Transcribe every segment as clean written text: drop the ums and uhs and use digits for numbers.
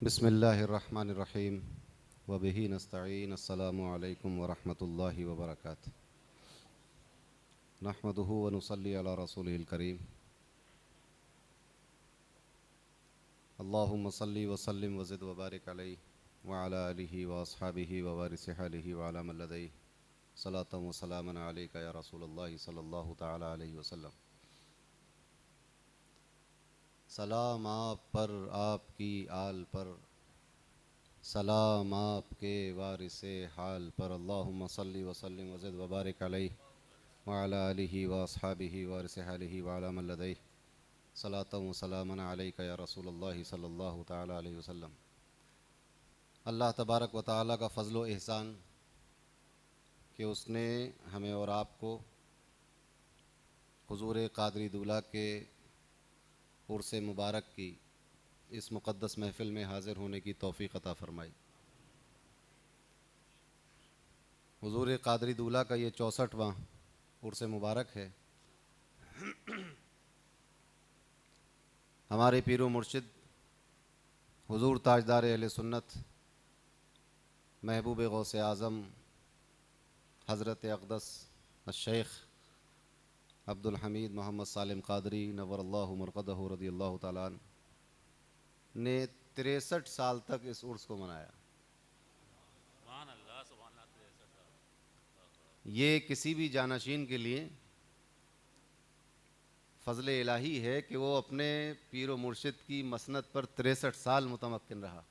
बिस्मिल्लाहिर्रहमानिर्रहीम वबिही नस्तईन अस्सलामु अलैकुम वरहमतुल्लाहि वबरकातुहू नहमदुहु व नुसल्ली अला रसूलिहिल करीम अल्लाहुम्मा सल्ली व सल्लिम व ज़िद व बारिक अलैहि व अला आलिहि व अस्हाबिहि व वारिस आलिहि व अला मन लदैहि सलातन व सलामन अलैका या रसूलल्लाह सल्लल्लाहु तआला अलैहि वसल्लम। सलाम आप पर, आपकी आल पर, सलाम आपके वारिसे हाल पर। अल्लाहुम्मा सल्ली व सल्लिम व ज़िद व बारिक अलैहि व अला आलिहि व अस्हाबिहि व वारिस आलिहि व अला मन लदैहि सलातन व सलामन अलैका या रसूलल्लाह सल्लल्लाहु तआला अलैहि वसल्लम। अल्लाह तबारक व तआला का फ़ज़्ल व एहसान कि उसने हमें और आपको हुज़ूर क़ादरी दूल्हा के उर्स मुबारक की इस मुक़द्दस महफ़िल में हाज़िर होने की तौफ़ीक़ अता फ़रमाई। हुज़ूर क़ादरी दूल्हा का ये 64वां उर्स मुबारक है। हमारे पीर व मुर्शिद हुज़ूर ताजदार अहले सुन्नत महबूब गौस आज़म हज़रत अक़दस शेख अब्दुल हमीद मोहम्मद सालिम क़ादरी नव्वरल्लाहु मरक़दहु रज़ियल्लाहु तआला अन्हु ने 63 साल तक इस उर्स को मनाया। ये किसी भी जानशीन के लिए फ़ज़्ल इलाही है कि वो अपने पीर व मुर्शिद की मसनद पर 63 साल मुतमक्किन रहा।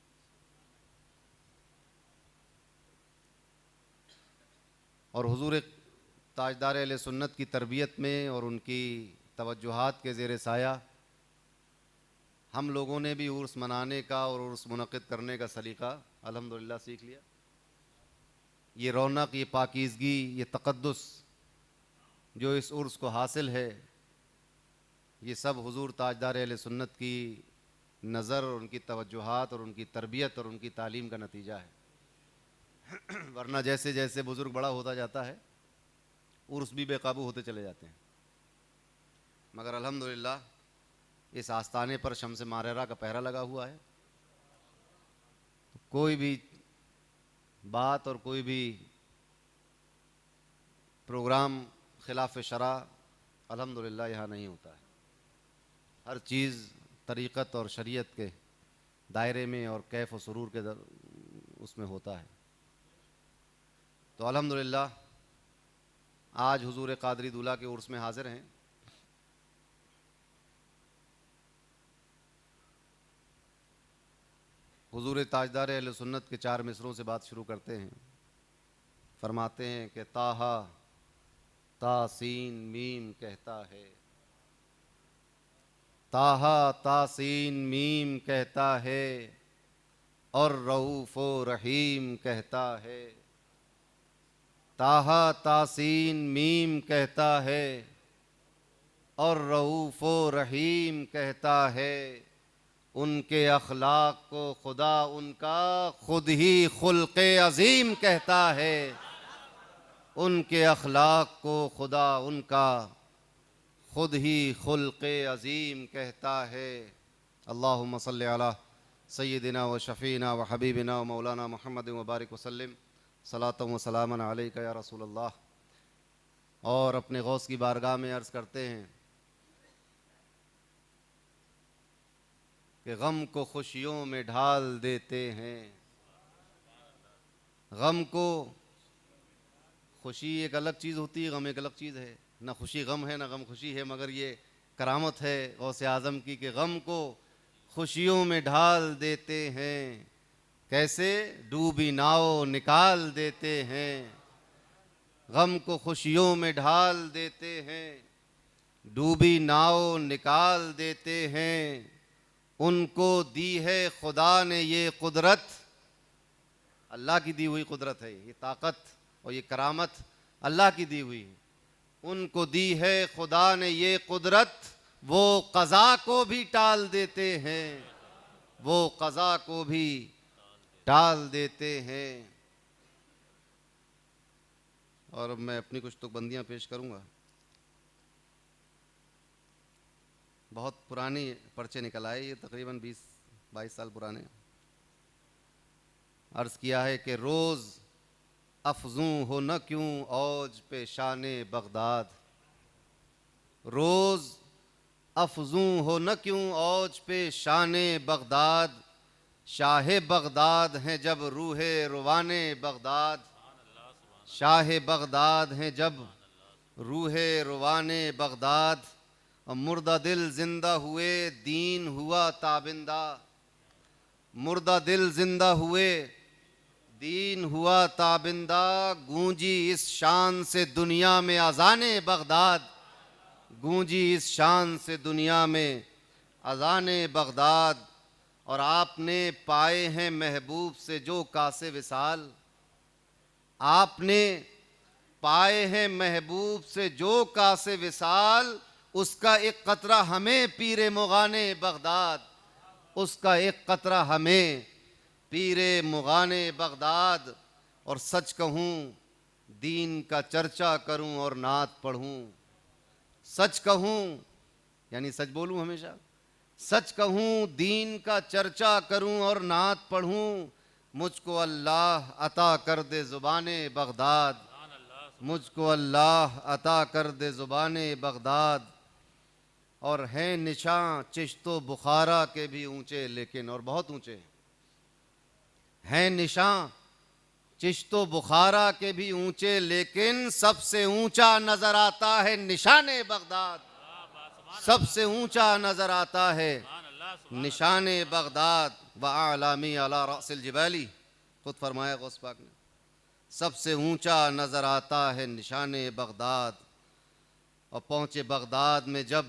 और हुज़ूर ताजदार अहले सुन्नत की तरबियत में और उनकी तवज्जुहात के ज़ेर साया हम लोगों ने भी उर्स मनाने का और उर्स मुनक़्क़िद करने का सलीक़ा अल्हम्दुलिल्लाह सीख लिया। ये रौनक, ये पाकीज़गी, ये तक़द्दुस जो इस उर्स को हासिल है, ये सब हुज़ूर ताजदार अहले सुन्नत की नज़र और उनकी तवज्जुहात और उनकी तरबियत और उनकी तालीम का नतीजा है। वरना जैसे जैसे बुज़ुर्ग बड़ा होता जाता है उर्स भी बेकाबू होते चले जाते हैं। मगर अल्हम्दुलिल्लाह इस आस्ताने पर शम्स मारेरा का पहरा लगा हुआ है। तो कोई भी बात और कोई भी प्रोग्राम खिलाफ शरा अल्हम्दुलिल्लाह यहाँ नहीं होता है। हर चीज़ तरीक़त और शरीयत के दायरे में और कैफ़ और सुरूर के उसमें होता है। तो अल्हम्दुलिल्लाह आज हुज़ूर क़ादरी दूल्हा के उर्स में हाज़िर हैं। हुज़ूर ताजदार अहले सुन्नत के 4 मिसरों से बात शुरू करते हैं। फरमाते हैं कि ताहा तासीन मीम कहता है, ताहा तासीन मीम कहता है और रऊफ़ व रहीम कहता है। ताहा तासीन मीम कहता है और रऊफ़ व रहीम कहता है। उनके अखलाक को खुदा उनका खुद ही खुल्क़े अज़ीम कहता है। उनके अखलाक को खुदा उनका खुद ही खुल्क़े अज़ीम कहता है। अल्लाहुम्मा सल्लि अला सय्यिदिना व शफ़ीना व हबीबिना व मौलाना मुहम्मद व बारिक वसल्लम सलातन व सलामन अलैका या रसूलल्लाह। और अपने गौस की बारगाह में अर्ज़ करते हैं कि गम को खुशियों में ढाल देते हैं। गम को, खुशी एक अलग चीज़ होती है, गम एक अलग चीज़ है। ना खुशी गम है, ना गम खुशी है। मगर ये करामत है गौसे आज़म की कि गम को खुशियों में ढाल देते हैं। कैसे? डूबी नाव निकाल देते हैं। गम को खुशियों में ढाल देते हैं, डूबी नाव निकाल देते हैं। उनको दी है खुदा ने ये कुदरत, अल्लाह की दी हुई कुदरत है। ये ताकत और ये करामत अल्लाह की दी हुई है। उनको दी है खुदा ने ये कुदरत, वो क़ज़ा को भी टाल देते हैं। वो क़ज़ा को भी टाल देते हैं। और अब मैं अपनी कुछ तुकबंदियाँ पेश करूँगा। बहुत पुरानी पर्चे निकल आए, ये तकरीबन 20-22 साल पुराने। अर्ज़ किया है कि रोज़ अफजूं हो न क्यों औज पे शाने बगदाद, रोज़ अफजूं हो न क्यों औज पे शाने बगदाद, शाह बगदाद हैं जब रूहे रुवाने बगदाद, शाह बगदाद हैं जब रूहे रुवाने बगदाद, और मुर्दा दिल जिंदा हुए दीन हुआ ताबिंदा, मुर्दा दिल जिंदा हुए दीन हुआ ताबिंदा, गूंजी इस शान से दुनिया में अज़ाने बगदाद, गूंजी इस शान से दुनिया में अज़ाने बगदाद। और आपने पाए हैं महबूब से जो कासे विसाल, आपने पाए हैं महबूब से जो कासे विसाल, उसका एक कतरा हमें पीरे मुगाने बगदाद, उसका एक कतरा हमें पीरे मुगाने बगदाद। और सच कहूँ दीन का चर्चा करूँ और नात पढ़ूँ, सच कहूँ यानी सच बोलूँ हमेशा, सच कहूँ दीन का चर्चा करूँ और नात पढ़ूँ, मुझको अल्लाह अता कर दे ज़ुबाने बगदाद, मुझको अल्लाह अता कर दे ज़ुबाने बगदाद। और हैं निशां चिश्तो बुखारा के भी ऊंचे, लेकिन और बहुत ऊंचे हैं निशां चिश्तो बुखारा के भी ऊंचे, लेकिन सबसे ऊंचा नजर आता है निशाने बगदाद, सबसे ऊंचा नजर आता है निशाने बगदाद। व आलामी अला रअसिल जिबाली, खुद फरमाया गौस पाक ने, सबसे ऊंचा नजर आता है निशाने बगदाद। और पहुंचे बगदाद में जब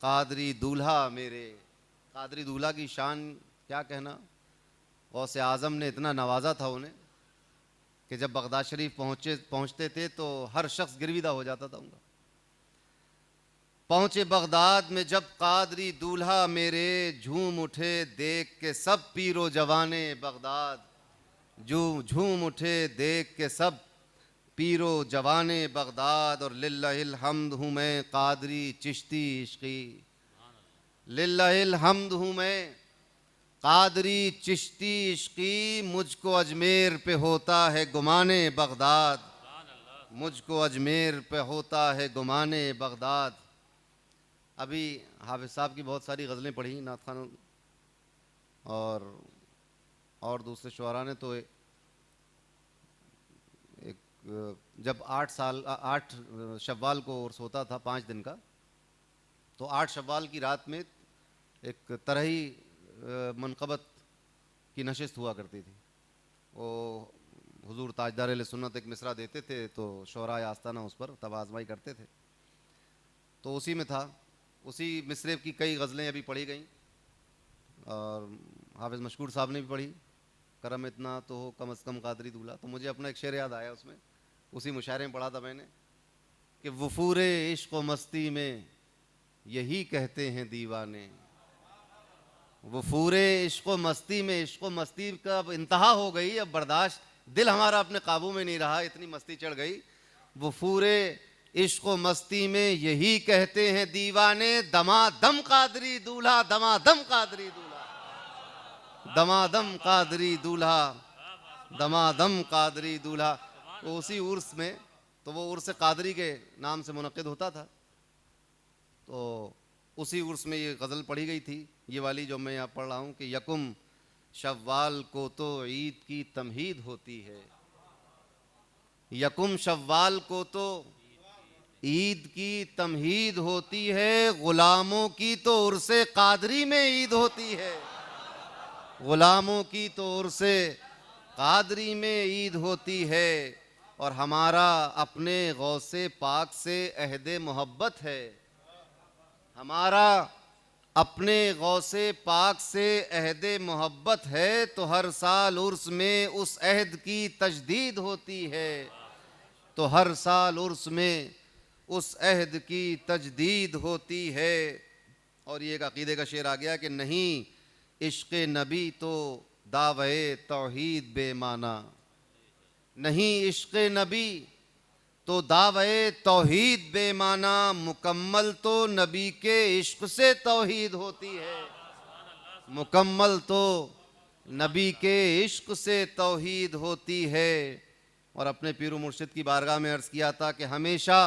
कादरी दूल्हा मेरे, कादरी दूल्हा की शान क्या कहना, गौसे आज़म ने इतना नवाजा था उन्हें कि जब बगदाद शरीफ पहुंचते थे तो हर शख्स गिरविदा हो जाता था उनका। पहुंचे बगदाद में जब कादरी दूल्हा मेरे, झूम उठे देख के सब पीरो जवाने बगदाद, जो झूम उठे देख के सब पीरो जवाने बगदाद। और लिल्लाहिल हम्द हूँ मैं कादरी चिश्ती इश्क़ी, लिल्लाहिल हम्द हूँ मैं कादरी चिश्ती इश्क़ी, मुझको अजमेर पे होता है गुमाने बगदाद, मुझको अजमेर पे होता है गुमाने बगदाद। अभी हाफिज़ साहब की बहुत सारी गज़लें पढ़ी नात खानों और दूसरे शुअरा ने, तो एक जब 8 शव्वाल को उर्स होता था 5 दिन का, तो 8 शव्वाल की रात में एक तरही मनक़बत की नशिस्त हुआ करती थी। वो हुजूर ताजदार अहले सुन्नत एक मिसरा देते थे तो शुअरा आस्ताना उस पर तब आजमाई करते थे, तो उसी में था। उसी मिसरे की कई गज़लें अभी पढ़ी गई और हाफिज़ मशकूर साहब ने भी पढ़ी, करम इतना तो हो कम अज़ कम कादरी दूल्हा। तो मुझे अपना एक शेर याद आया उसमें, उसी मुशायरे में पढ़ा था मैंने कि वफूरे इश्क़ व मस्ती में यही कहते हैं दीवाने, वफूरे इश्क़ व मस्ती में, इश्क़ व मस्ती का अब इंतहा हो गई, अब बर्दाश्त दिल हमारा अपने काबू में नहीं रहा, इतनी मस्ती चढ़ गई। वफूरे इश्क़ व मस्ती में यही कहते हैं दीवाने, दमादम कादरी दूल्हा, दमादम कादरी दूल्हा, दमादम कादरी दूल्हा, दमादम कादरी दूल्हा। तो उसी उर्स में, तो वो उर्स कादरी के नाम से मुनक़िद होता था, तो उसी उर्स में ये गज़ल पढ़ी गई थी, ये वाली जो मैं यहाँ पढ़ रहा हूँ कि यकुम शव्वाल को तो ईद की तमहीद होती है, यकुम शव्वाल को तो ईद की तमहीद होती है, ग़ुलामों की तो उर्से कादरी में ईद होती है, ग़ुलामों की तो उर्से कादरी में ईद होती है। और हमारा अपने गौसे पाक से अहद मोहब्बत है, हमारा अपने गौसे पाक से अहद मोहब्बत है, तो हर साल उर्स में उस अहद की तजदीद होती है, तो हर साल उर्स में उस अहद की तजदीद होती है। और ये एक अक़ीदे का शेर आ गया कि नहीं इश्क़ नबी तो दावे तौहीद बेमाना, नहीं इश्क़ नबी तो दावे तौहीद बेमाना, मुकम्मल तो नबी के इश्क़ से तौहीद होती है, मुकम्मल तो नबी के इश्क से तौहीद होती है। और अपने पीर मुर्शिद की बारगाह में अर्ज़ किया था कि हमेशा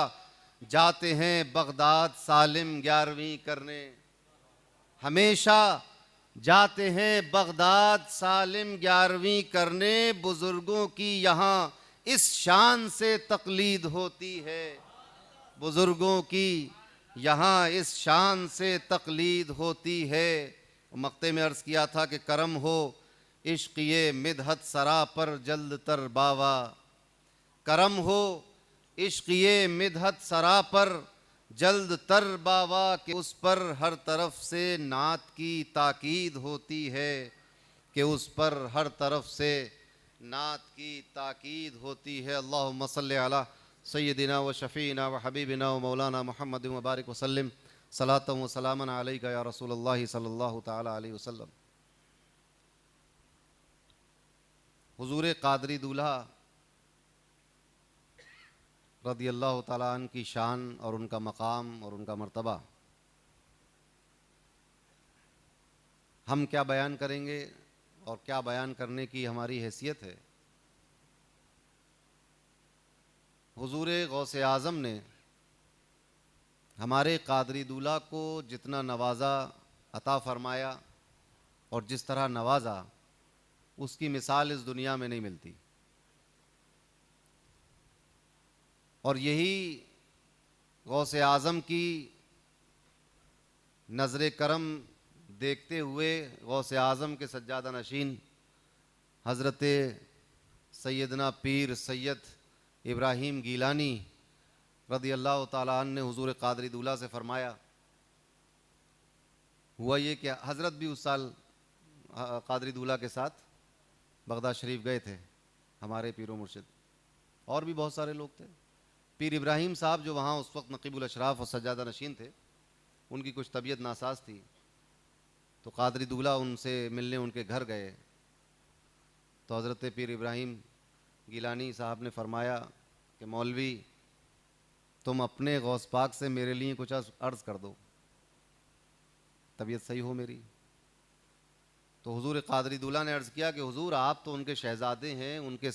जाते हैं बगदाद सालिम 11वीं करने, हमेशा जाते हैं बगदाद सालिम 11वीं करने, बुजुर्गों की यहाँ इस शान से तकलीद होती है, बुजुर्गों की यहाँ इस शान से तकलीद होती है। मक्ते में अर्ज़ किया था कि करम हो इश्क़ ये मिदहत सरा पर जल्द तर बावा, करम हो इश्क़ ये मिदहत सरा पर जल्द तर बावा, कि उस पर हर तरफ से नात की ताकीद होती है, कि उस पर हर तरफ से नात की ताकीद होती है। अल्लाहुम्मा सल्लि अला सय्यदिना व शफ़ीना व हबीबिना व मौलाना मुहम्मद व बारिक वसल्लम सलातन व सलामन अलैका या रसूलल्लाह सल्लल्लाहु तआला अलैहि वसल्लम। हुज़ूर क़ादरी दूल्हा रज़ियल्लाहु तआला अन्हु की शान और उनका मकाम और उनका मर्तबा हम क्या बयान करेंगे और क्या बयान करने की हमारी हैसियत है। हुज़ूर गौसे आज़म ने हमारे क़ादरी दूल्हा को जितना नवाज़ा अता फ़रमाया और जिस तरह नवाज़ा, उसकी मिसाल इस दुनिया में नहीं मिलती। और यही गौसे आज़म की नज़र करम देखते हुए गौसे आज़म के सज्जादा नशीन हज़रत सैयदना पीर सैयद इब्राहीम गीलानी रज़ियल्लाहु ताला अन्हु ने हुज़ूर क़ादरी दूल्हा से फ़रमाया, हुआ ये कि हज़रत भी उस साल क़ादरी दूल्हा के साथ बगदाद शरीफ गए थे, हमारे पीर मुर्शिद और भी बहुत सारे लोग थे। पीर इब्राहीम साहब जो वहाँ उस वक्त नकीबुल अशराफ और सज्जादा नशीन थे, उनकी कुछ तबीयत नासाज थी, तो क़ादरी दूल्हा उनसे मिलने उनके घर गए। तो हज़रत पीर इब्राहीम गिलानी साहब ने फरमाया कि मौलवी, तुम अपने गौस पाक से मेरे लिए कुछ अर्ज़ कर दो, तबीयत सही हो मेरी। तो हुज़ूर क़ादरी दूल्हा ने अर्ज़ किया कि हुज़ूर, आप तो उनके शहज़ादे हैं, उनके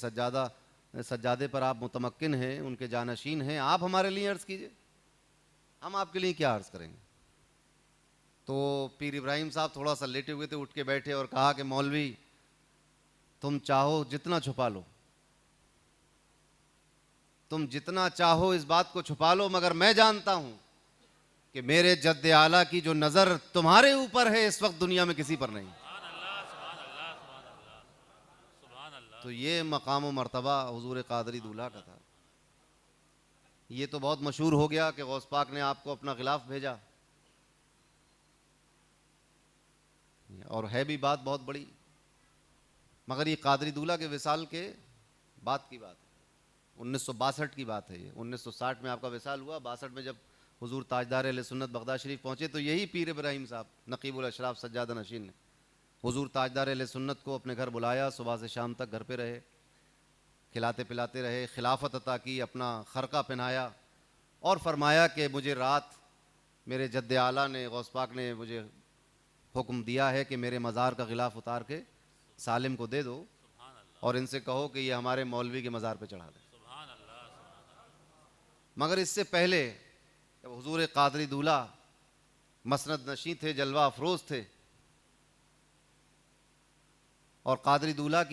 सज्जादे पर आप मुतमक्किन हैं, उनके जानशीन हैं, आप हमारे लिए अर्ज़ कीजिए, हम आपके लिए क्या अर्ज़ करेंगे। तो पीर इब्राहीम साहब थोड़ा सा लेटे हुए थे, उठ के बैठे और कहा कि मौलवी, तुम चाहो जितना छुपा लो, तुम जितना चाहो इस बात को छुपा लो, मगर मैं जानता हूं कि मेरे जद्दे आला की जो नज़र तुम्हारे ऊपर है इस वक्त दुनिया में किसी पर नहीं। तो ये मकाम व मर्तबा हुज़ूर क़ादरी दूल्हा का था। ये तो बहुत मशहूर हो गया कि गौस पाक ने आपको अपना गिलाफ भेजा, और है भी बात बहुत बड़ी, मगर ये क़ादरी दूल्हा के विसाल के बाद की बात है, 1962 की बात है। ये 1960 में आपका विसाल हुआ, 62 में जब हुज़ूर ताजदार अहले सुन्नत बगदाद शरीफ पहुँचे, तो यही पीर इब्राहीम साहब नकीबुल अशराफ सज्जादा नशीन ने हुज़ूर ताजदार अहले सुन्नत को अपने घर बुलाया, सुबह से शाम तक घर पे रहे, खिलाते पिलाते रहे, खिलाफत अता की, अपना खरका पहनाया और फरमाया कि मुझे रात मेरे जद्दे आला ने, गौस पाक ने मुझे हुक्म दिया है कि मेरे मज़ार का गिलाफ उतार के सालिम को दे दो और इनसे कहो कि ये हमारे मौलवी के मज़ार पे चढ़ा दे। मगर इससे पहले जब हुज़ूर क़ादरी दूल्हा मसनद नशी थे, जलवा अफरोज़ थे, और क़ादरी दूल्हा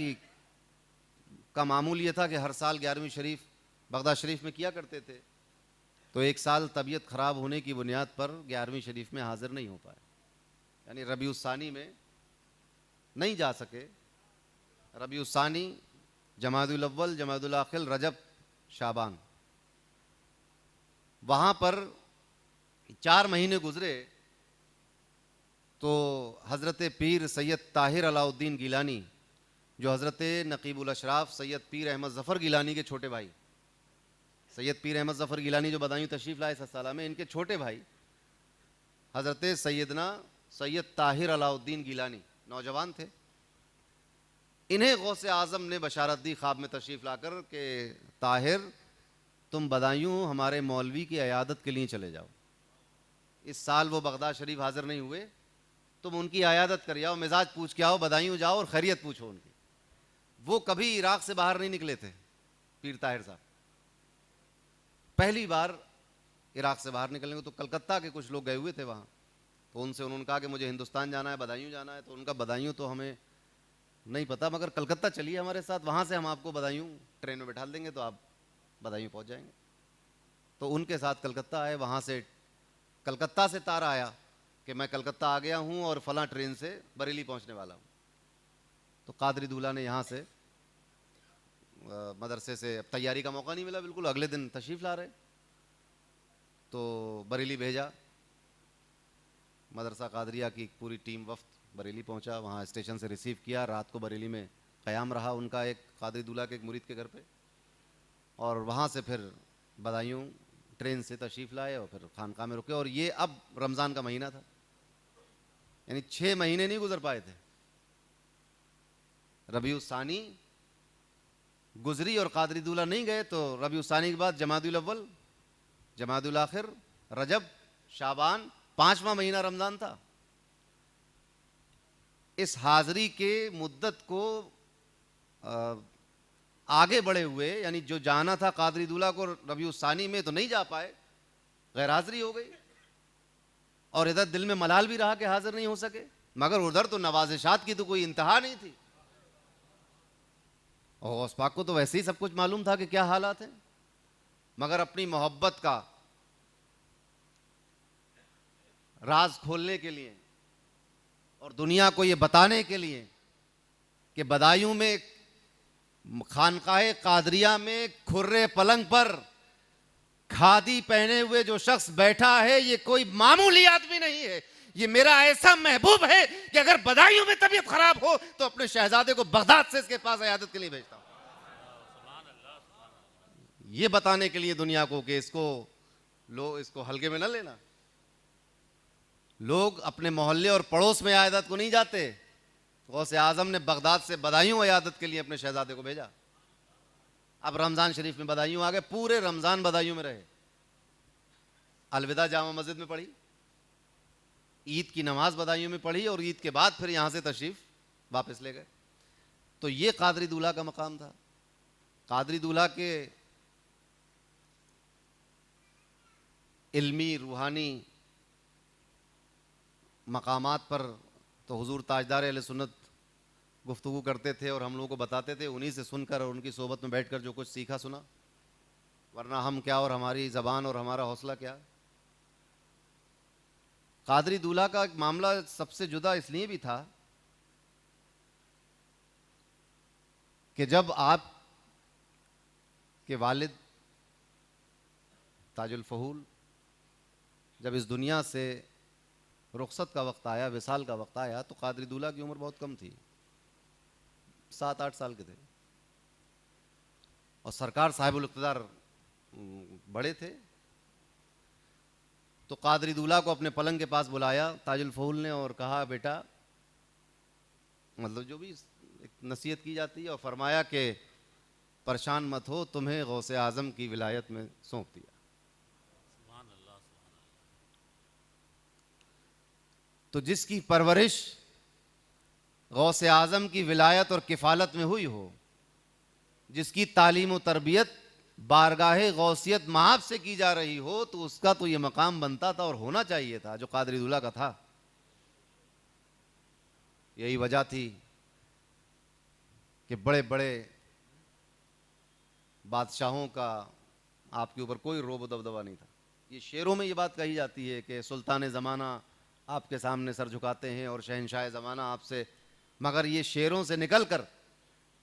का मामूल ये था कि हर साल 11वीं शरीफ बगदाद शरीफ में किया करते थे। तो एक साल तबीयत ख़राब होने की बुनियाद पर 11वीं शरीफ में हाज़िर नहीं हो पाए, यानी रबीउस्सानी में नहीं जा सके। रबीउस्सानी, जमादुल अव्वल, जमादुल आखिर, रजब, शाबान, वहाँ पर 4 महीने गुजरे। तो हज़रत पीर सैयद ताहिर अलाउद्दीन गिलानी, जो हज़रत नकीबुल अशराफ सैयद पीर अहमद ज़फ़र गिलानी के छोटे भाई, सैयद पीर अहमद ज़फ़र गिलानी जो बदायूं तशरीफ़ लाए सत्साला में, इनके छोटे भाई हज़रत सैयदना सैयद ताहिर अलाउद्दीन गिलानी नौजवान थे। इन्हें गौसे आज़म ने बशारत दी ख्वाब में तशरीफ़ लाकर के ताहिर, तुम बदायूं हमारे मौलवी की अयादत के लिए चले जाओ। इस साल वो बगदाद शरीफ हाज़िर नहीं हुए, तुम उनकी आयादत कर आओ, मिजाज पूछ के आओ, बधाइयों जाओ और खैरियत पूछो उनकी। वो कभी इराक से बाहर नहीं निकले थे पीर ताहिर साहब, पहली बार इराक से बाहर निकलेंगे। तो कलकत्ता के कुछ लोग गए हुए थे वहाँ, तो उनसे उन्होंने कहा कि मुझे हिंदुस्तान जाना है, बदायूं जाना है। तो उनका बदायूं तो हमें नहीं पता, मगर कलकत्ता चलिए हमारे साथ, वहाँ से हम आपको बदायूं ट्रेन में बैठा देंगे तो आप बदायूं पहुँच जाएंगे। तो उनके साथ कलकत्ता आए। वहाँ से कलकत्ता से तार आया कि मैं कलकत्ता आ गया हूँ और फलां ट्रेन से बरेली पहुँचने वाला हूँ। तो कादरी दूल्हा ने यहाँ से मदरसे से, अब तैयारी का मौका नहीं मिला, बिल्कुल अगले दिन तशरीफ़ ला रहे, तो बरेली भेजा। मदरसा कादरिया की पूरी टीम वफ्त बरेली पहुंचा, वहाँ स्टेशन से रिसीव किया, रात को बरेली में क़याम रहा उनका, एक कादरी दूल्हा के एक मुरीद के घर पे, और वहाँ से फिर बदायूं ट्रेन से तशरीफ़ लाए और फिर खानकाह में रुके। और ये अब रमज़ान का महीना था, यानी 6 महीने नहीं गुजर पाए थे। रबीउस सानी गुजरी और कादरी दूल्हा नहीं गए, तो रबीउस सानी के बाद जमादुल अव्वल, जमादुल आखिर, रजब, शाबान, 5वां महीना रमज़ान था। इस हाज़री के मुद्दत को आगे बढ़े हुए, यानी जो जाना था कादरी दूल्हा को रबीउस सानी में तो नहीं जा पाए, गैर हाज़री हो गई। और इधर दिल में मलाल भी रहा कि हाजिर नहीं हो सके, मगर उधर तो नवाज़िशात की तो कोई इंतहा नहीं थी। और गौस पाक को तो वैसे ही सब कुछ मालूम था कि क्या हालात हैं, मगर अपनी मोहब्बत का राज खोलने के लिए और दुनिया को ये बताने के लिए कि बदायूं में खानकाहे कादरिया में खुर्रे पलंग पर खादी पहने हुए जो शख्स बैठा है, ये कोई मामूली आदमी नहीं है, ये मेरा ऐसा महबूब है कि अगर बदायूं में तबीयत खराब हो तो अपने शहजादे को बगदाद से इसके पास इयादत के लिए भेजता हूं, ये बताने के लिए दुनिया को कि इसको हल्के में न लेना। लोग अपने मोहल्ले और पड़ोस में इयादत को नहीं जाते। गौसे आजम ने बगदाद से बदायूं इयादत के लिए अपने शहजादे को भेजा। अब रमज़ान शरीफ में बदायूं आ गए, पूरे रमज़ान बदायूं में रहे, अलविदा जामा मस्जिद में पढ़ी, ईद की नमाज बदायूं में पढ़ी, और ईद के बाद फिर यहाँ से तशरीफ़ वापस ले गए। तो ये कादरी दूल्हा का मकाम था। कादरी दूल्हा के इल्मी रूहानी मकामात पर तो हुजूर ताजदार अहले सुन्नत गुफ्तगू करते थे और हम लोगों को बताते थे, उन्हीं से सुनकर और उनकी सोबत में बैठकर जो कुछ सीखा सुना, वरना हम क्या और हमारी ज़बान और हमारा हौसला क्या। कादरी दूल्हा का मामला सबसे जुदा इसलिए भी था कि जब आप के वालिद ताजुल फहूल जब इस दुनिया से रुखसत का वक्त आया, विसाल का वक्त आया, तो कादरी दूल्हा की उम्र बहुत कम थी, 7-8 साल के थे, और सरकार साहिबुल इक़्तिदार बड़े थे। तो कादरी दूल्हा को अपने पलंग के पास बुलाया ताजुल फहूल ने और कहा, बेटा, मतलब जो भी एक नसीहत की जाती है, और फरमाया कि परेशान मत हो, तुम्हें गौसे आज़म की विलायत में सौंप दिया। तो जिसकी परवरिश गौसे आज़म की विलायत और किफ़ालत में हुई हो, जिसकी तालीम व तरबियत बारगाहे गौसियत महाब से की जा रही हो, तो उसका तो ये मकाम बनता था और होना चाहिए था जो कादरी दूल्हा का था। यही वजह थी कि बड़े बड़े बादशाहों का आपके ऊपर कोई रोब दबदबा नहीं था। ये शेरों में ये बात कही जाती है कि सुल्तान ज़माना आपके सामने सर झुकाते हैं और शहनशाह ज़माना आपसे, मगर ये शेरों से निकलकर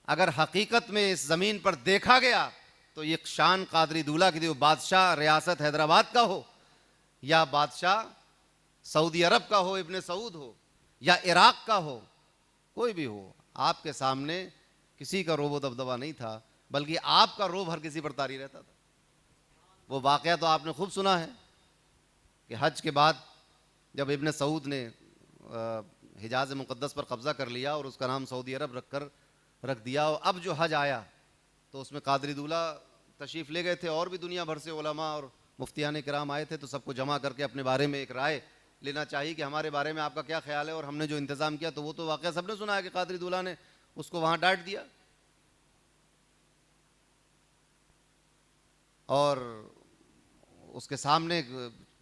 अगर हकीकत में इस ज़मीन पर देखा गया तो ये शान कादरी दूल्हा की थी। वो बादशाह रियासत हैदराबाद का हो, या बादशाह सऊदी अरब का हो, इब्ने सऊद हो, या इराक़ का हो, कोई भी हो, आपके सामने किसी का रोब दबदबा नहीं था, बल्कि आपका रोब हर किसी पर तारी रहता था। वो वाक़या तो आपने खूब सुना है कि हज के बाद जब इब्ने सऊद ने हिजाज़ मुक़द्दस पर कब्ज़ा कर लिया और उसका नाम सऊदी अरब रख दिया, और अब जो हज आया तो उसमें कादरी दूल्हा तशरीफ़ ले गए थे, और भी दुनिया भर से उलमा और मुफ्तियान किराम आए थे, तो सबको जमा करके अपने बारे में एक राय लेना चाहिए कि हमारे बारे में आपका क्या ख्याल है, और हमने जो इंतज़ाम किया तो वो तो वाक़या सबने सुना है कि कादरी दूल्हा ने उसको वहाँ डांट दिया और उसके सामने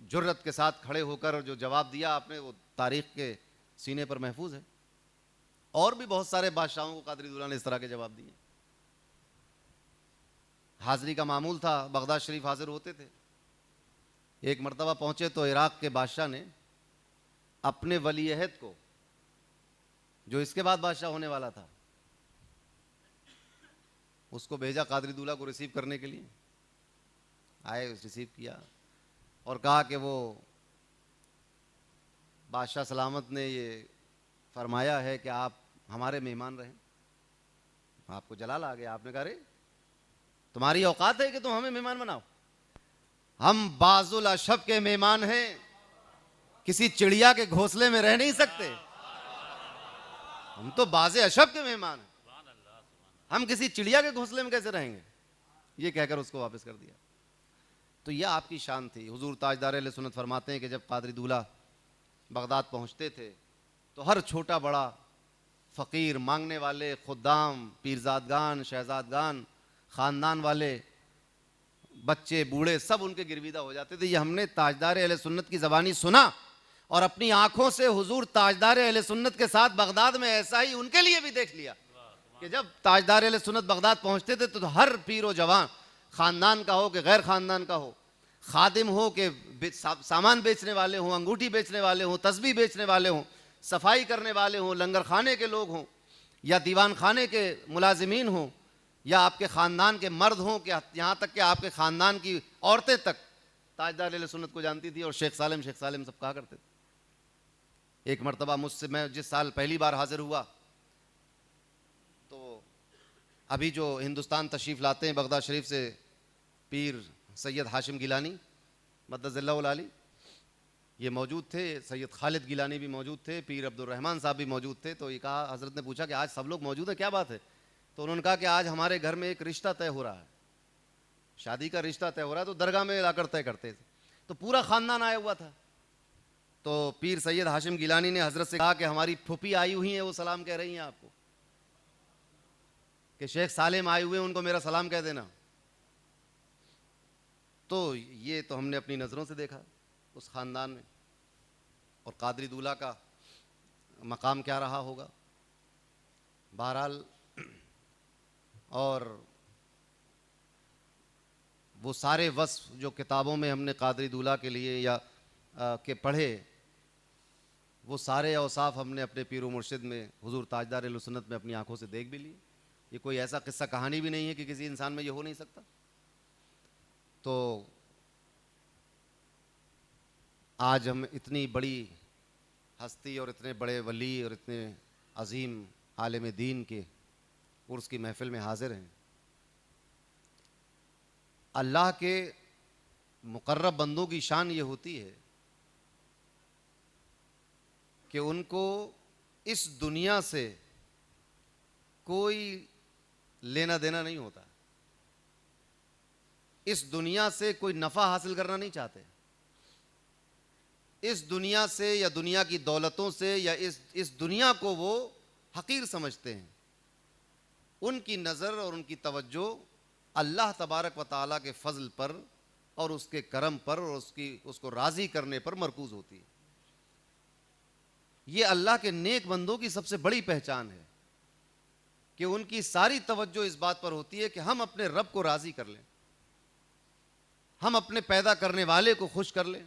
जुर्रत के साथ खड़े होकर जो जवाब दिया आपने, वो तारीख़ के सीने पर महफूज है। और भी बहुत सारे बादशाहों को कादरी दूल्हा ने इस तरह के जवाब दिए। हाज़री का मामूल था, बगदाद शरीफ हाजिर होते थे। एक मरतबा पहुंचे तो इराक़ के बादशाह ने अपने वली अहद को, जो इसके बाद बादशाह होने वाला था, उसको भेजा कादरी दूल्हा को रिसीव करने के लिए। आए, रिसीव किया और कहा कि वो बादशाह सलामत ने ये फरमाया है कि आप हमारे मेहमान रहें। आपको जलाल आ गया, आपने कहा अरे तुम्हारी औकात है कि तुम हमें मेहमान बनाओ? हम बाजुल अशब के मेहमान हैं, किसी चिड़िया के घोंसले में रह नहीं सकते। हम तो बाजे अशब के मेहमान हैं, हम किसी चिड़िया के घोंसले में कैसे रहेंगे? ये कहकर उसको वापस कर दिया। तो यह आपकी शान थी। हुजूर ताजदार अहले सुन्नत फरमाते हैं कि जब कादरी दूल्हा बगदाद पहुंचते थे तो हर छोटा बड़ा फ़कीर, मांगने वाले, खुद्दाम, पीरजादगान, शहजादगान, ख़ानदान वाले, बच्चे बूढ़े, सब उनके गिरविदा हो जाते थे। ये हमने ताजदार अहले सुन्नत की ज़बानी सुना और अपनी आंखों से हुजूर ताजदार अहले सुन्नत के साथ बगदाद में ऐसा ही उनके लिए भी देख लिया कि जब ताजदार अहले सुन्नत बगदाद पहुंचते थे तो हर पीर व जवान, ख़ानदान का हो कि गैर ख़ानदान का हो, खादिम हो कि सामान बेचने वाले हों, अंगूठी बेचने वाले हों, तस्बीह बेचने वाले हों, सफाई करने वाले हों, लंगर खाने के लोग हों या दीवान खाने के मुलाजिमीन हों, या आपके ख़ानदान के मर्द हों, कि यहाँ तक कि आपके ख़ानदान की औरतें तक ताजदार अहले सुन्नत को जानती थी और शेख सालिम सब कहा करते थे। एक मरतबा मुझसे, मैं जिस साल पहली बार हाजिर हुआ तो अभी जो हिंदुस्तान तशरीफ़ लाते हैं बगदाद शरीफ से पीर सैयद हाशिम गिलानी मद्दज़िल्लाहुल आली, ये मौजूद थे। सैयद खालिद गिलानी भी मौजूद थे, पीर अब्दुर्रहमान साहब भी मौजूद थे। तो ये कहा, हज़रत ने पूछा कि आज सब लोग मौजूद है, क्या बात है? तो उन्होंने कहा कि आज हमारे घर में एक रिश्ता तय हो रहा है, शादी का रिश्ता तय हो रहा है, तो दरगाह में लाकर तय करते थे। तो पूरा ख़ानदान आया हुआ था। तो पीर सैयद हाशिम गिलानी ने हज़रत से कहा कि हमारी फूफी आई हुई हैं, वो सलाम कह रही हैं आपको, कि शेख सालिम आए हुए हैं, उनको मेरा सलाम कह देना। तो ये तो हमने अपनी नज़रों से देखा उस ख़ानदान में, और कादरी दूल्हा का मकाम क्या रहा होगा। बहरहाल, और वो सारे वस्फ़ जो किताबों में हमने कादरी दूल्हा के लिए या के पढ़े, वो सारे औसाफ हमने अपने पीर व मुर्शिद में, हुजूर ताजदार अहले सुन्नत में अपनी आंखों से देख भी लिए। ये कोई ऐसा किस्सा कहानी भी नहीं है कि किसी इंसान में ये हो नहीं सकता। तो आज हम इतनी बड़ी हस्ती और इतने बड़े वली और इतने अजीम आलिम दीन के उर्स की महफिल में हाजिर हैं। अल्लाह के मुकर्रब बंदों की शान ये होती है कि उनको इस दुनिया से कोई लेना देना नहीं होता, इस दुनिया से कोई नफ़ा हासिल करना नहीं चाहते, इस दुनिया से या दुनिया की दौलतों से या इस दुनिया को वो हकीर समझते हैं। उनकी नज़र और उनकी तवज्जो अल्लाह तबारक व तआला के फ़ज़ल पर और उसके करम पर और उसको राज़ी करने पर मरकूज़ होती है। ये अल्लाह के नेक बंदों की सबसे बड़ी पहचान है कि उनकी सारी तवज्जो इस बात पर होती है कि हम अपने रब को राज़ी कर लें, हम अपने पैदा करने वाले को खुश कर लें।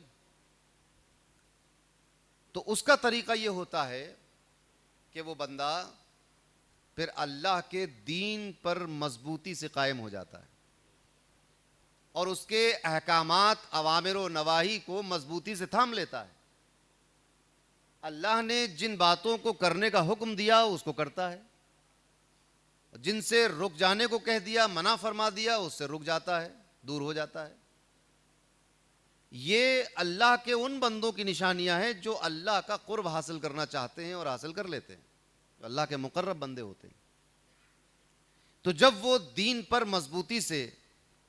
तो उसका तरीका ये होता है कि वो बंदा फिर अल्लाह के दीन पर मजबूती से कायम हो जाता है और उसके अहकामात, अवामिर व नवाही को मजबूती से थाम लेता है। अल्लाह ने जिन बातों को करने का हुक्म दिया उसको करता है, जिनसे रुक जाने को कह दिया, मना फरमा दिया, उससे रुक जाता है, दूर हो जाता है। ये अल्लाह के उन बंदों की निशानियां हैं जो अल्लाह का कुर्ब हासिल करना चाहते हैं और हासिल कर लेते हैं, अल्लाह के मुकर्रब बंदे होते हैं। तो जब वो दीन पर मजबूती से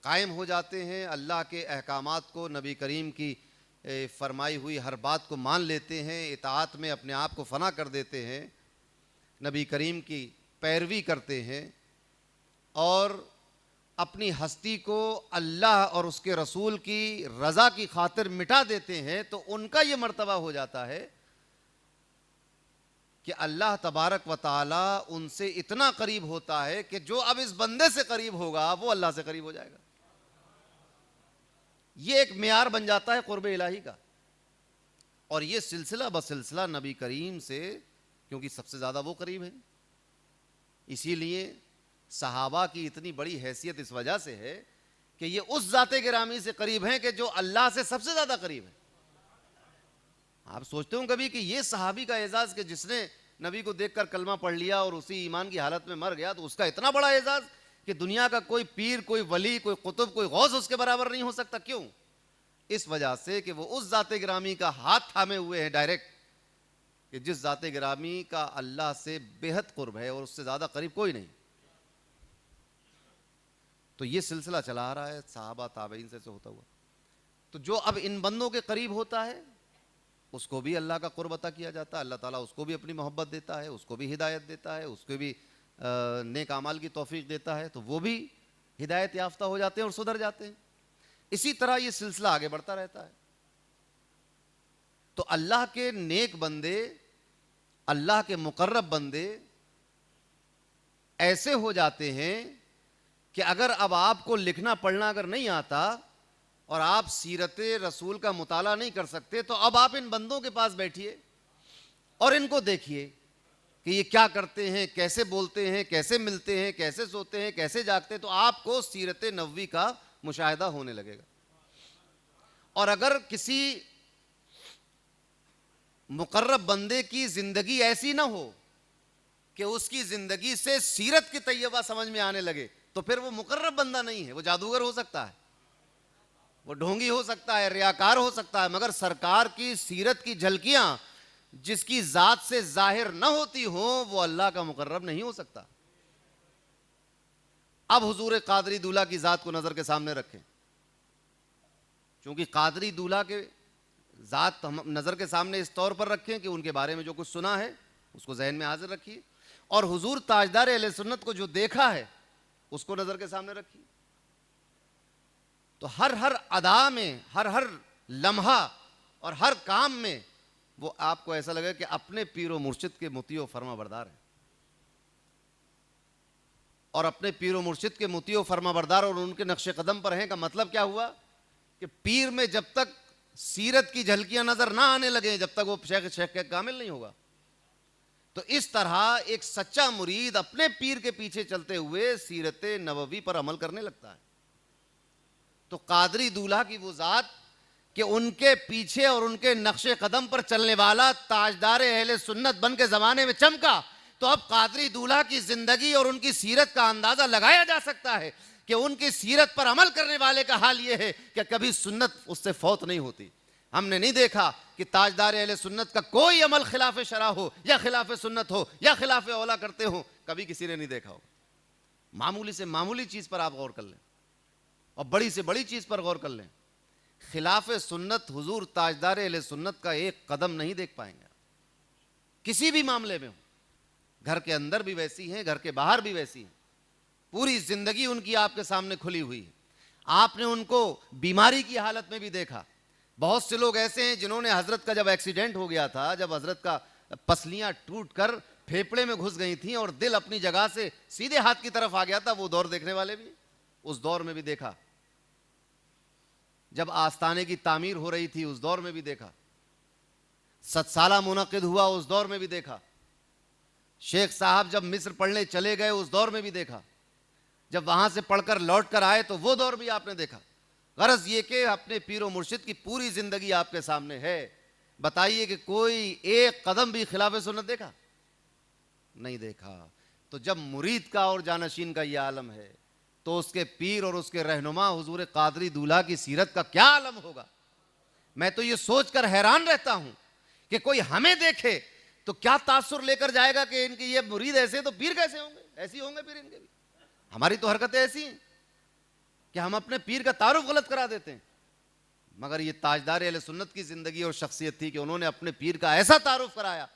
कायम हो जाते हैं, अल्लाह के अहकामात को, नबी करीम की फरमाई हुई हर बात को मान लेते हैं, इताअत में अपने आप को फना कर देते हैं, नबी करीम की पैरवी करते हैं और अपनी हस्ती को अल्लाह और उसके रसूल की रज़ा की खातिर मिटा देते हैं, तो उनका ये मर्तबा हो जाता है कि अल्लाह तबारक व ताला उनसे इतना करीब होता है कि जो अब इस बंदे से करीब होगा वो अल्लाह से करीब हो जाएगा। ये एक मियार बन जाता है कुर्ब इलाही का। और ये सिलसिला बसिलसिला नबी करीम से, क्योंकि सबसे ज़्यादा वो करीब है, इसीलिए सहाबा की इतनी बड़ी हैसियत इस वजह से है कि ये उस ज़ाते गिरामी से करीब हैं कि जो अल्लाह से सबसे ज़्यादा करीब है। आप सोचते हो कभी कि ये सहाबी का एजाज़ कि जिसने नबी को देखकर कलमा पढ़ लिया और उसी ईमान की हालत में मर गया, तो उसका इतना बड़ा एजाज़ कि दुनिया का कोई पीर, कोई वली, कोई कुतुब, कोई गौस उसके बराबर नहीं हो सकता। क्यों? इस वजह से कि वो उस ज़ाते गिरामी का हाथ थामे हुए हैं डायरेक्ट, कि जिस ज़ाते गिरामी का अल्लाह से बेहद कुर्ब है और उससे ज़्यादा करीब कोई नहीं। तो ये सिलसिला चला आ रहा है सहाबा ताबईन से होता हुआ। तो जो अब इन बंदों के करीब होता है उसको भी अल्लाह का कुर्ब अता किया जाता है, अल्लाह ताला उसको भी अपनी मोहब्बत देता है, उसको भी हिदायत देता है, उसको भी नेक अमाल की तौफीक देता है, तो वो भी हिदायत याफ्ता हो जाते हैं और सुधर जाते हैं। इसी तरह ये सिलसिला आगे बढ़ता रहता है। तो अल्लाह के नेक बंदे, अल्लाह के मुकर्रब बंदे ऐसे हो जाते हैं कि अगर अब आपको लिखना पढ़ना अगर नहीं आता और आप सीरत रसूल का मुताला नहीं कर सकते, तो अब आप इन बंदों के पास बैठिए और इनको देखिए कि ये क्या करते हैं, कैसे बोलते हैं, कैसे मिलते हैं, कैसे सोते हैं, कैसे जागते हैं, तो आपको सीरत नबवी का मुशाहिदा होने लगेगा। और अगर किसी मुकर्रब बंदे की जिंदगी ऐसी ना हो कि उसकी जिंदगी से सीरत की तैयबा समझ में आने लगे, तो फिर वो मुकर्रब बंदा नहीं है। वो जादूगर हो सकता है, वो ढोंगी हो सकता है, रियाकार हो सकता है, मगर सरकार की सीरत की झलकियां जिसकी जात से जाहिर न होती हो, वो अल्लाह का मुकर्रब नहीं हो सकता। अब हुजूर कादरी दूल्हा की जात को नजर के सामने रखें, क्योंकि कादरी दूल्हा के जात हम नजर के सामने इस तौर पर रखें कि उनके बारे में जो कुछ सुना है उसको जहन में हाजिर रखिए, और हुजूर ताजदार अहले सुन्नत को जो देखा है उसको नजर के सामने रखिए। तो हर हर अदा में, हर हर लम्हा और हर काम में वो आपको ऐसा लगे कि अपने पीरो मुर्शिद के मुतियो फरमा बरदार है। और अपने पीरो मुर्शिद के मुतियो फरमा बरदार और उनके नक्शे कदम पर हैं का मतलब क्या हुआ कि पीर में जब तक सीरत की झलकियां नजर ना आने लगे, जब तक वो शेख के कामिल नहीं होगा। तो इस तरह एक सच्चा मुरीद अपने पीर के पीछे चलते हुए सीरत नबवी पर अमल करने लगता है। तो कादरी दूल्हा की वो जात कि उनके पीछे और उनके नक्शे कदम पर चलने वाला ताजदार अहले सुन्नत बन के जमाने में चमका, तो अब कादरी दूल्हा की जिंदगी और उनकी सीरत का अंदाजा लगाया जा सकता है कि उनकी सीरत पर अमल करने वाले का हाल यह है कि कभी सुन्नत उससे फौत नहीं होती। हमने नहीं देखा कि ताजदार अहले सुन्नत का कोई अमल खिलाफ शरा हो या खिलाफ सुन्नत हो या खिलाफ औला करते हो, कभी किसी ने नहीं देखा हो। मामूली से मामूली चीज पर आप गौर कर लें और बड़ी से बड़ी चीज पर गौर कर लें, खिलाफ सुन्नत हुजूर ताजदार अहले सुन्नत का एक कदम नहीं देख पाएंगे किसी भी मामले में हो। घर के अंदर भी वैसी हैं, घर के बाहर भी वैसी हैं, पूरी जिंदगी उनकी आपके सामने खुली हुई है। आपने उनको बीमारी की हालत में भी देखा। बहुत से लोग ऐसे हैं जिन्होंने हजरत का जब एक्सीडेंट हो गया था, जब हजरत का पसलियां टूट कर फेफड़े में घुस गई थी और दिल अपनी जगह से सीधे हाथ की तरफ आ गया था, वो दौर देखने वाले भी उस दौर में भी देखा। जब आस्ताने की तामीर हो रही थी उस दौर में भी देखा। 7 साला मुनक़िद हुआ उस दौर में भी देखा। शेख साहब जब मिस्र पढ़ने चले गए उस दौर में भी देखा। जब वहां से पढ़कर लौट कर आए तो वो दौर भी आपने देखा। गरज ये कि अपने पीरो मुर्शिद की पूरी जिंदगी आपके सामने है। बताइए कि कोई एक कदम भी खिलाफ सुन्नत देखा? नहीं देखा। तो जब मुरीद का और जानशीन का यह आलम है, तो उसके पीर और उसके रहनुमा हुजूर कादरी दूल्हा की सीरत का क्या आलम होगा। मैं तो ये सोचकर हैरान रहता हूं कि कोई हमें देखे तो क्या तासुर लेकर जाएगा कि इनके ये मुरीद ऐसे, तो पीर कैसे होंगे, ऐसी होंगे पीर इनके भी। हमारी तो हरकतें ऐसी हैं कि हम अपने पीर का तारुफ गलत करा देते हैं। मगर ये ताजदार अहले सुन्नत की ज़िंदगी और शख्सियत थी कि उन्होंने अपने पीर का ऐसा तारुफ कराया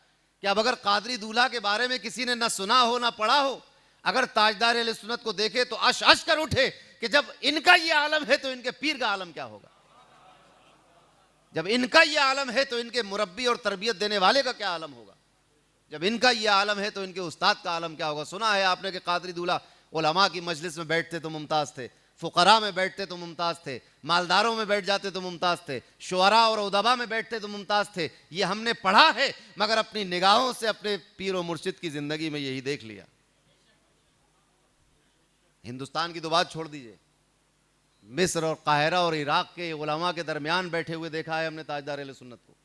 कि अब अगर कादरी दूल्हा के बारे में किसी ने ना सुना हो ना पढ़ा हो, अगर ताजदार अहले सुन्नत को देखे तो अश अश कर उठे कि जब इनका ये आलम है तो इनके पीर का आलम क्या होगा, जब इनका ये आलम है तो इनके मुरब्बी और तरबियत देने वाले का क्या आलम होगा, जब इनका ये आलम है तो इनके उस्ताद का आलम क्या होगा। सुना है आपने कि कादरी दूल्हा उलमा की मजलिस में बैठते तो मुमताज़ थे, फुकरा में बैठते तो मुमताज़ थे, मालदारों में बैठ जाते तो मुमताज़ थे, शुअरा और उदबा में बैठते तो मुमताज़ थे। ये हमने पढ़ा है, मगर अपनी निगाहों से अपने पीर और मुर्शिद की ज़िंदगी में यही देख लिया। हिंदुस्तान की तो बात छोड़ दीजिए, मिस्र और काहिरा और इराक के उलमा के दरमियान बैठे हुए देखा है हमने ताजदार अहले सुन्नत को।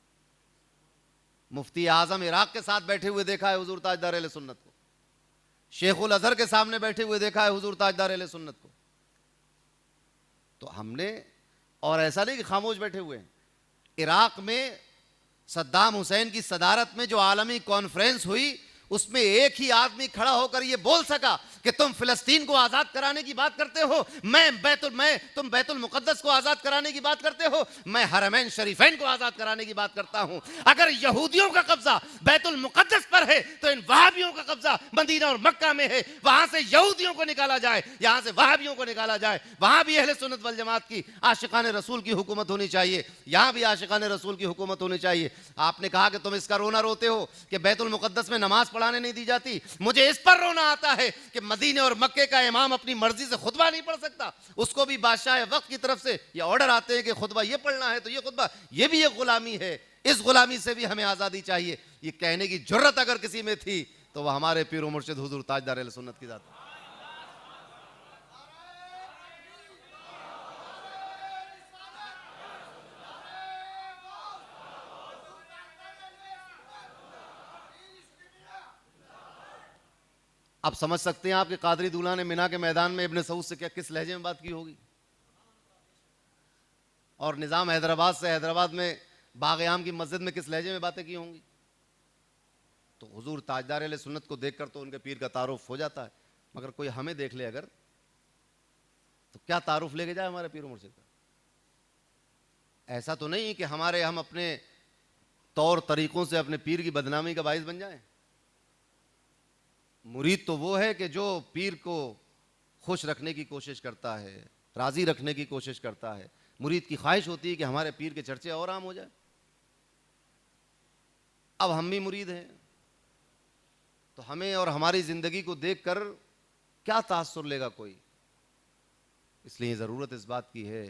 मुफ्ती आज़म इराक के साथ बैठे हुए देखा है हुजूर ताजदार अहले सुन्नत को। शेखुल अज़हर के सामने बैठे हुए देखा है हुजूर ताजदार अहले सुन्नत को। तो हमने, और ऐसा नहीं कि खामोश बैठे हुए हैं। इराक में सद्दाम हुसैन की सदारत में जो आलमी कॉन्फ्रेंस हुई, उसमें एक ही आदमी खड़ा होकर यह बोल सका कि तुम फिलिस्तीन को आजाद कराने की बात करते हो, तुम बैतुल मुकद्दस को आजाद कराने की बात करते हो, मैं हरमैन शरीफैन को आजाद कराने की बात करता हूं। अगर यहूदियों का कब्जा बैतुल मुकद्दस पर है तो इन वहाबियों का कब्जा मदीना और मक्का में है। वहां से यहूदियों को निकाला जाए, यहां से वहाबियों को निकाला जाए। वहां भी अहले सुन्नत वल जमात की आशिकाने रसूल की हुकूमत होनी चाहिए, यहां भी आशिकाने रसूल की हुकूमत होनी चाहिए। आपने कहा कि तुम इसका रोना रोते हो कि बैतुल मुकद्दस में नमाज पढ़ाने नहीं दी जाती, मुझे इस पर रोना आता है कि मदीने और मक्के का इमाम अपनी मर्जी से खुतबा नहीं पढ़ सकता, उसको भी बादशाह वक्त की तरफ से ये ऑर्डर आते हैं कि खुतबा ये पढ़ना है तो ये खुतबा, ये भी एक गुलामी है। इस गुलामी से भी हमें आजादी चाहिए। ये कहने की जरूरत अगर किसी में थी तो वह हमारे पीर व मुर्शिद हुजूर ताजदार अहले सुन्नत की जात है। आप समझ सकते हैं आपके कादरी दूल्हा ने मिना के मैदान में इब्न सऊद से क्या किस लहजे में बात की होगी, और निज़ाम हैदराबाद से हैदराबाद में बाग आम की मस्जिद में किस लहजे में बातें की होंगी। तो हुजूर ताजदार अहले सुन्नत को देखकर तो उनके पीर का तारुफ हो जाता है, मगर कोई हमें देख ले अगर तो क्या तारुफ लेके जाए हमारे पीर मुर्शिद का। ऐसा तो नहीं कि हम अपने तौर तरीकों से अपने पीर की बदनामी का बाइस बन जाएं। मुरीद तो वो है कि जो पीर को खुश रखने की कोशिश करता है, राज़ी रखने की कोशिश करता है। मुरीद की ख्वाहिश होती है कि हमारे पीर के चर्चे और आम हो जाए। अब हम भी मुरीद हैं तो हमें और हमारी ज़िंदगी को देखकर क्या तासुर लेगा कोई। इसलिए ज़रूरत इस बात की है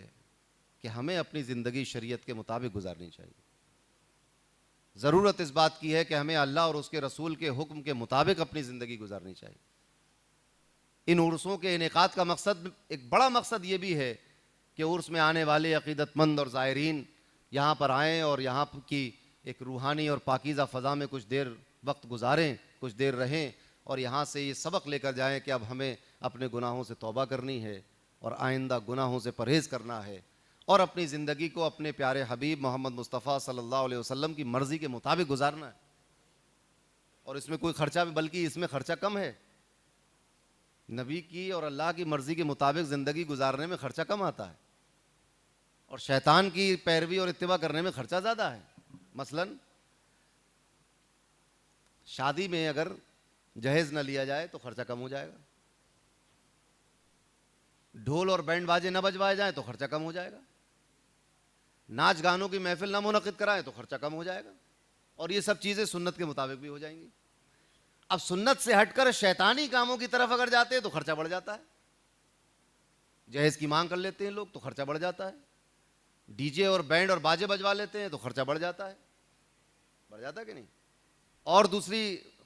कि हमें अपनी ज़िंदगी शरीयत के मुताबिक गुजारनी चाहिए। ज़रूरत इस बात की है कि हमें अल्लाह और उसके रसूल के हुक्म के मुताबिक अपनी ज़िंदगी गुजारनी चाहिए। इन उर्सों के इनेकाद का मकसद, एक बड़ा मकसद ये भी है कि उर्स में आने वाले अक़ीदतमंद और ज़ायरीन यहाँ पर आएँ और यहाँ की एक रूहानी और पाकीज़ा फ़ज़ा में कुछ देर वक्त गुजारें, कुछ देर रहें, और यहाँ से ये सबक लेकर जाएँ कि अब हमें अपने गुनाहों से तौबा करनी है और आइंदा गुनाहों से परहेज़ करना है और अपनी ज़िंदगी को अपने प्यारे हबीब मोहम्मद मुस्तफ़ा सल्लल्लाहु अलैहि वसल्लम की मर्ज़ी के मुताबिक गुजारना है। और इसमें कोई ख़र्चा भी, बल्कि इसमें ख़र्चा कम है। नबी की और अल्लाह की मर्ज़ी के मुताबिक ज़िंदगी गुजारने में ख़र्चा कम आता है और शैतान की पैरवी और इत्तिबा करने में ख़र्चा ज़्यादा है। मसलन शादी में अगर जहेज़ न लिया जाए तो ख़र्चा कम हो जाएगा, ढोल और बैंड बाजे न बजवाए जाए तो ख़र्चा कम हो जाएगा, नाच गानों की महफिल ना मुनक़िद कराएं तो ख़र्चा कम हो जाएगा, और ये सब चीज़ें सुन्नत के मुताबिक भी हो जाएंगी। अब सुन्नत से हटकर शैतानी कामों की तरफ अगर जाते हैं तो ख़र्चा बढ़ जाता है। जहेज़ की मांग कर लेते हैं लोग तो ख़र्चा बढ़ जाता है, डीजे और बैंड और बाजे बजवा लेते हैं तो ख़र्चा बढ़ जाता है। बढ़ जाता है कि नहीं? और दूसरी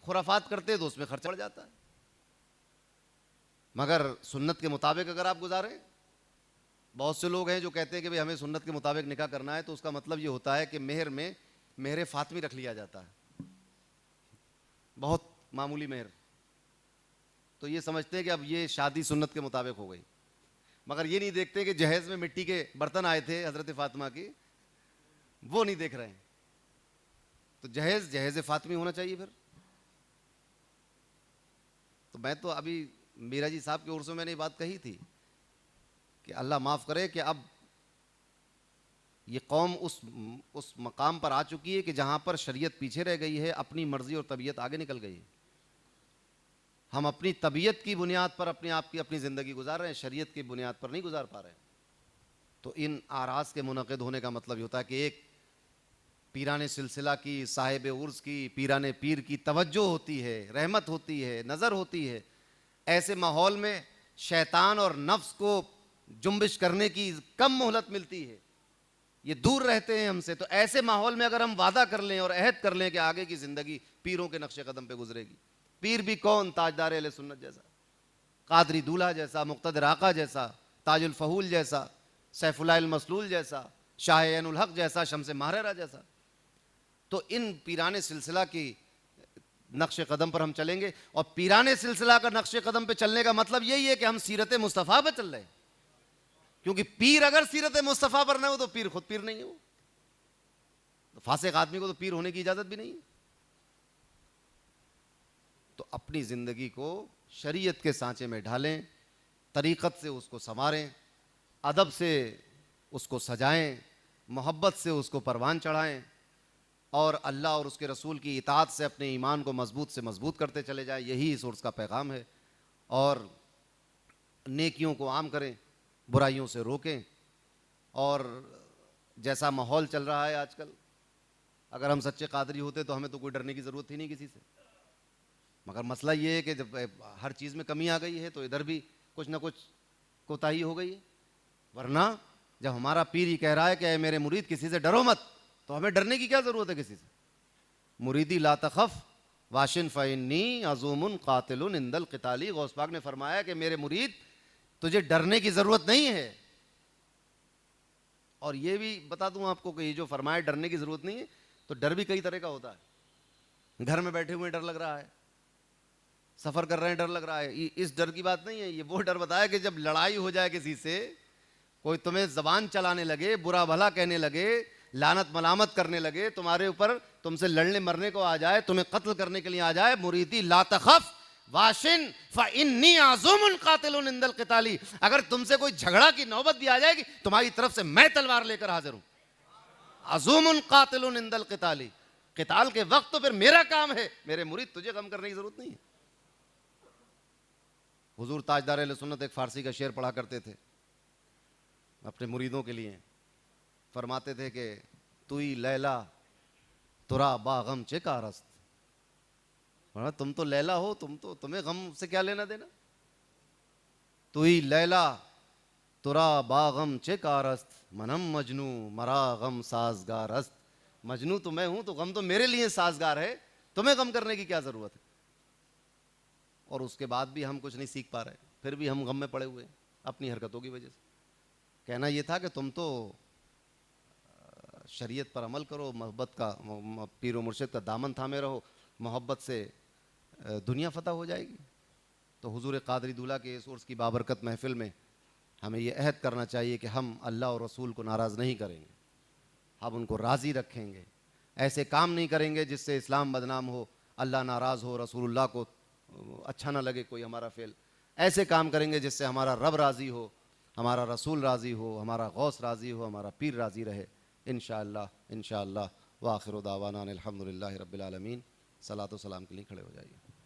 खुराफात करते हैं तो उसमें ख़र्चा बढ़ जाता है। मगर सुन्नत के मुताबिक अगर आप गुजारें, बहुत से लोग हैं जो कहते हैं कि भाई हमें सुन्नत के मुताबिक निकाह करना है, तो उसका मतलब ये होता है कि मेहर में मेहर फातमी रख लिया जाता है, बहुत मामूली मेहर, तो ये समझते हैं कि अब ये शादी सुन्नत के मुताबिक हो गई। मगर ये नहीं देखते कि जहेज़ में मिट्टी के बर्तन आए थे हज़रत फ़ातिमा की, वो नहीं देख रहे हैं। तो जहेज़ फ़ातिमी होना चाहिए फिर। तो मैं तो अभी मीरा जी साहब के उर्स में मैंने ये बात कही थी कि अल्लाह माफ़ करे कि अब ये कौम उस मकाम पर आ चुकी है कि जहाँ पर शरीयत पीछे रह गई है, अपनी मर्ज़ी और तबीयत आगे निकल गई है। हम अपनी तबीयत की बुनियाद पर अपने आप की अपनी ज़िंदगी गुजार रहे हैं, शरीयत की बुनियाद पर नहीं गुजार पा रहे हैं। तो इन आरास के मुनक़िद होने का मतलब ये होता है कि एक पीराने सिलसिला की, साहिब उर्स की, पीराने पीर की तवज्जो होती है, रहमत होती है, नज़र होती है। ऐसे माहौल में शैतान और नफ्स को जुम्बिश करने की कम मोहलत मिलती है, ये दूर रहते हैं हमसे। तो ऐसे माहौल में अगर हम वादा कर लें और अहद कर लें कि आगे की ज़िंदगी पीरों के नक्शे कदम पे गुजरेगी, पीर भी कौन, ताजदार अहले सुन्नत जैसा, कादरी दूल्हा जैसा, मुक़्तदर आका जैसा, ताजुल फ़हूल जैसा, सैफुल्लाह मसलूल जैसा, शाह ऐनुल हक़ जैसा, शम्स महरेरा जैसा। तो इन पीराने सिलसिला की नक्शे कदम पर हम चलेंगे। और पीराने सिलसिला का नक्शे कदम पे चलने का मतलब यही है कि हम सीरत मुस्तफ़ा पर चल रहे हैं, क्योंकि पीर अगर सीरत मुस्तफ़ा पर न हो तो पीर खुद पीर नहीं हो, तो फासिक आदमी को तो पीर होने की इजाज़त भी नहीं है। तो अपनी ज़िंदगी को शरीयत के सांचे में ढालें, तरीक़त से उसको संवारें, अदब से उसको सजाएं, मोहब्बत से उसको परवान चढ़ाएं और अल्लाह और उसके रसूल की इताअत से अपने ईमान को मजबूत से मजबूत करते चले जाएं। यही इस उर्स का पैगाम है। और नेकियों को आम करें, बुराइयों से रोकें। और जैसा माहौल चल रहा है आजकल, अगर हम सच्चे कादरी होते तो हमें तो कोई डरने की ज़रूरत ही नहीं किसी से। मगर मसला ये है कि जब हर चीज़ में कमी आ गई है तो इधर भी कुछ ना कुछ कोताही हो गई है। वरना जब हमारा पीर ही कह रहा है कि ऐ मेरे मुरीद किसी से डरो मत, तो हमें डरने की क्या ज़रूरत है किसी से। मुरीदी ला तखफ वाशिन फ़इन्नी अज़ूमुन क़ातिलुन इंदल क़िताली। गौस पाक ने फरमाया कि मेरे मुरीद तुझे डरने की ज़रूरत नहीं है। और ये भी बता दूं आपको कि ये जो फरमाया डरने की ज़रूरत नहीं है, तो डर भी कई तरह का होता है। घर में बैठे हुए डर लग रहा है, सफ़र कर रहे हैं डर लग रहा है, इस डर की बात नहीं है। ये वो डर बताया कि जब लड़ाई हो जाए किसी से, कोई तुम्हें ज़बान चलाने लगे, बुरा भला कहने लगे, लानत मलामत करने लगे, तुम्हारे ऊपर तुमसे लड़ने मरने को आ जाए, तुम्हें कत्ल करने के लिए आ जाए, मुरीदी ला तखफ वाशिन फ़इन्नी अज़ूमुन क़ातिलुन इंदल क़िताली। अगर तुमसे कोई झगड़ा की नौबत भी आ जाएगी, तुम्हारी तरफ से मैं तलवार लेकर हाजिर हूं। अज़ूमुन क़ातिलुन इंदल क़िताली, क़िताल के वक्त तो फिर मेरा काम है। मेरे मुरीद तुझे गम करने की जरूरत नहीं है। हुजूर ताजदार अहले सुन्नत एक फारसी का शेर पढ़ा करते थे अपने मुरीदों के लिए। फरमाते थे कि तुई लैला तुरा बागम चे कारस्त। तुम तो लैला हो, तुम्हें गम से क्या लेना देना। तुई लैला तुरा बागम चे कारस्त मनम मजनू मरा गम साजगारस्त। मजनू तो मैं हूं, तो गम तो मेरे लिए साजगार है, तुम्हें गम करने की क्या जरूरत है। और उसके बाद भी हम कुछ नहीं सीख पा रहे, फिर भी हम गम में पड़े हुए अपनी हरकतों की वजह से। कहना यह था कि तुम तो शरीयत पर अमल करो, मोहब्बत का, पीर व मुर्शिद का दामन थामे रहो, मोहब्बत से दुनिया फतह हो जाएगी। तो हुजूर कादरी दूल्हा के इस उर्स की बाबरकत महफिल में हमें यह अहद करना चाहिए कि हम अल्लाह और रसूल को नाराज़ नहीं करेंगे, हम उनको राज़ी रखेंगे। ऐसे काम नहीं करेंगे जिससे इस्लाम बदनाम हो, अल्लाह नाराज़ हो, रसूलुल्लाह को अच्छा ना लगे कोई हमारा फ़ेल। ऐसे काम करेंगे जिससे हमारा रब राज़ी हो, हमारा रसूल राज़ी हो, हमारा गौस राज़ी हो, हमारा पीर राज़ी रहे। इंशाअल्लाह व आखिर दावाना अनिल हम्दुलिल्लाहि रब्बिल आलमीन। सलातो सलाम के लिए खड़े हो जाइए।